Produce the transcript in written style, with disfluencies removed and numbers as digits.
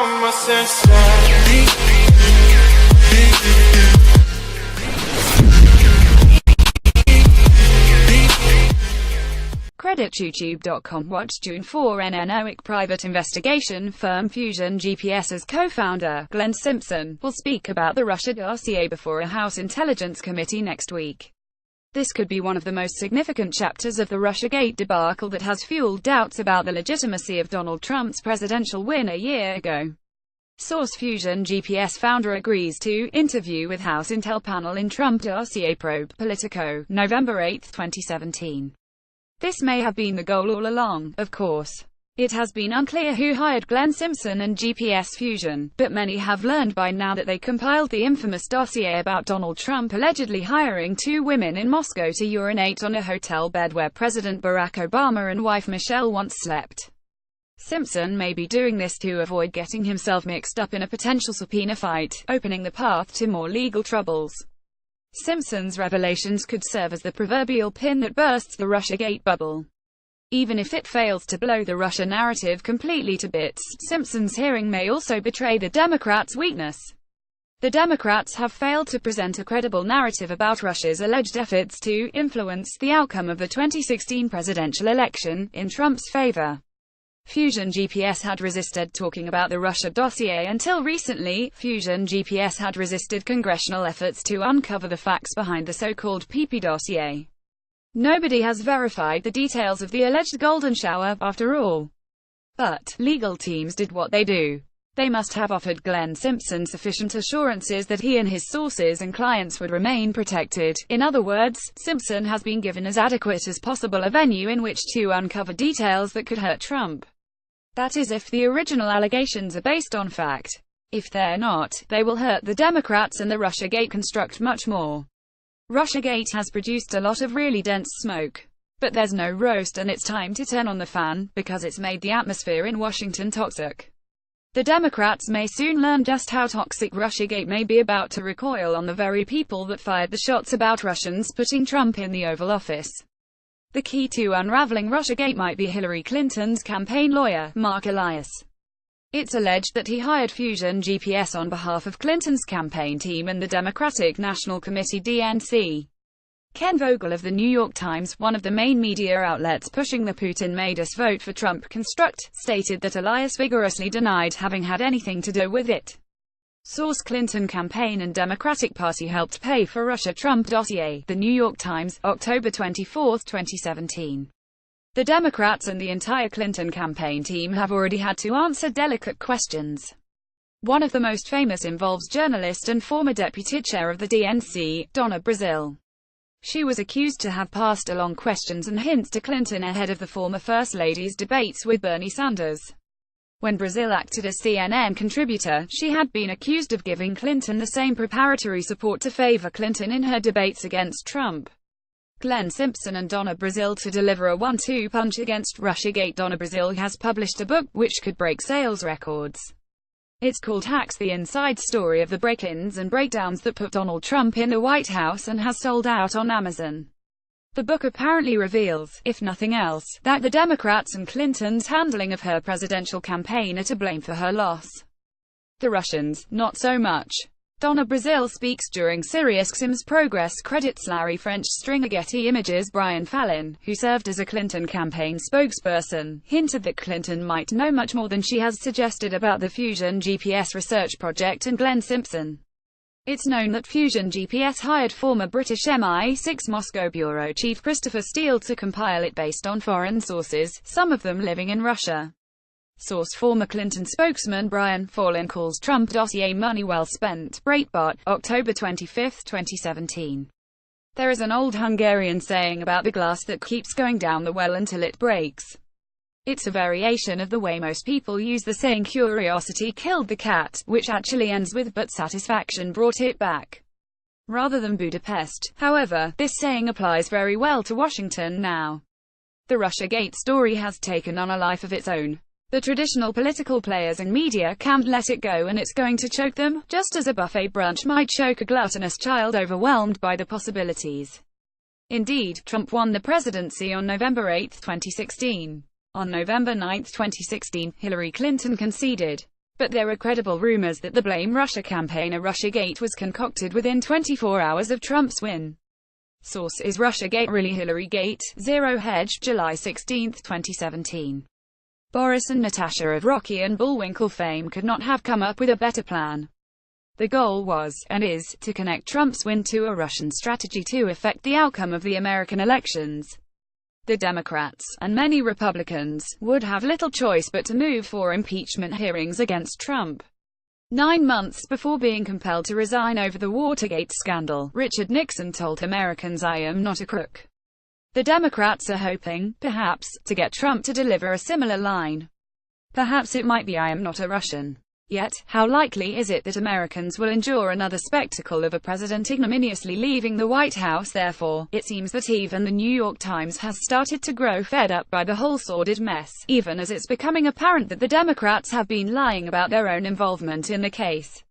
I'm a simpson. Credit YouTube.com. Watch June 4. NNOIC private investigation firm Fusion GPS's co-founder, Glenn Simpson, will speak about the Russia dossier before a House Intelligence Committee next week. This could be one of the most significant chapters of the Russiagate debacle that has fueled doubts about the legitimacy of Donald Trump's presidential win a year ago. Source: Fusion GPS founder agrees to interview with House Intel panel in Trump dossier probe. Politico, November 8, 2017. This may have been the goal all along, of course. It has been unclear who hired Glenn Simpson and GPS Fusion, but many have learned by now that they compiled the infamous dossier about Donald Trump allegedly hiring two women in Moscow to urinate on a hotel bed where President Barack Obama and wife Michelle once slept. Simpson may be doing this to avoid getting himself mixed up in a potential subpoena fight, opening the path to more legal troubles. Simpson's revelations could serve as the proverbial pin that bursts the Russiagate bubble. Even if it fails to blow the Russia narrative completely to bits, Simpson's hearing may also betray the Democrats' weakness. The Democrats have failed to present a credible narrative about Russia's alleged efforts to influence the outcome of the 2016 presidential election in Trump's favor. Fusion GPS had resisted talking about the Russia dossier until recently. Fusion GPS had resisted congressional efforts to uncover the facts behind the so-called PP dossier. Nobody has verified the details of the alleged golden shower, after all. But legal teams did what they do. They must have offered Glenn Simpson sufficient assurances that he and his sources and clients would remain protected. In other words, Simpson has been given as adequate as possible a venue in which to uncover details that could hurt Trump. That is, if the original allegations are based on fact. If they're not, they will hurt the Democrats and the Russiagate construct much more. Russiagate has produced a lot of really dense smoke. But there's no roast, and it's time to turn on the fan, because it's made the atmosphere in Washington toxic. The Democrats may soon learn just how toxic Russiagate may be, about to recoil on the very people that fired the shots about Russians putting Trump in the Oval Office. The key to unraveling Russiagate might be Hillary Clinton's campaign lawyer, Mark Elias. It's alleged that he hired Fusion GPS on behalf of Clinton's campaign team and the Democratic National Committee (DNC). Ken Vogel of the New York Times, one of the main media outlets pushing the Putin made us vote for Trump construct, stated that Elias vigorously denied having had anything to do with it. Source: Clinton campaign and Democratic Party helped pay for Russia-Trump dossier. The New York Times, October 24, 2017. The Democrats and the entire Clinton campaign team have already had to answer delicate questions. One of the most famous involves journalist and former deputy chair of the DNC, Donna Brazile. She was accused to have passed along questions and hints to Clinton ahead of the former First Lady's debates with Bernie Sanders. When Brazile acted as CNN contributor, she had been accused of giving Clinton the same preparatory support to favor Clinton in her debates against Trump. Glenn Simpson and Donna Brazile to deliver a 1-2 punch against Russiagate. Donna Brazile has published a book which could break sales records. It's called Hacks: The Inside Story of the Break-ins and Breakdowns That Put Donald Trump in the White House, and has sold out on Amazon. The book apparently reveals, if nothing else, that the Democrats and Clinton's handling of her presidential campaign are to blame for her loss. The Russians, not so much. Donna Brazile speaks during SiriusXM's Progress. Credits Larry French. Stringer. Getty Images. Brian Fallon, who served as a Clinton campaign spokesperson, hinted that Clinton might know much more than she has suggested about the Fusion GPS research project and Glenn Simpson. It's known that Fusion GPS hired former British MI6 Moscow bureau chief Christopher Steele to compile it based on foreign sources, some of them living in Russia. Source: former Clinton spokesman Brian Fallon calls Trump dossier money well spent. Breitbart, October 25, 2017. There is an old Hungarian saying about the glass that keeps going down the well until it breaks. It's a variation of the way most people use the saying curiosity killed the cat, which actually ends with but satisfaction brought it back, rather than Budapest. However, this saying applies very well to Washington now. The Russiagate story has taken on a life of its own. The traditional political players and media can't let it go, and it's going to choke them, just as a buffet brunch might choke a gluttonous child overwhelmed by the possibilities. Indeed, Trump won the presidency on November 8, 2016. On November 9, 2016, Hillary Clinton conceded. But there are credible rumors that the Blame Russia campaign, a Russiagate, was concocted within 24 hours of Trump's win. Source: Is Russiagate really Hillarygate? Zero Hedge, July 16, 2017. Boris and Natasha of Rocky and Bullwinkle fame could not have come up with a better plan. The goal was, and is, to connect Trump's win to a Russian strategy to affect the outcome of the American elections. The Democrats, and many Republicans, would have little choice but to move for impeachment hearings against Trump. 9 months before being compelled to resign over the Watergate scandal, Richard Nixon told Americans, "I am not a crook." The Democrats are hoping, perhaps, to get Trump to deliver a similar line. Perhaps it might be, "I am not a Russian." Yet, how likely is it that Americans will endure another spectacle of a president ignominiously leaving the White House? Therefore, it seems that even the New York Times has started to grow fed up by the whole sordid mess, even as it's becoming apparent that the Democrats have been lying about their own involvement in the case.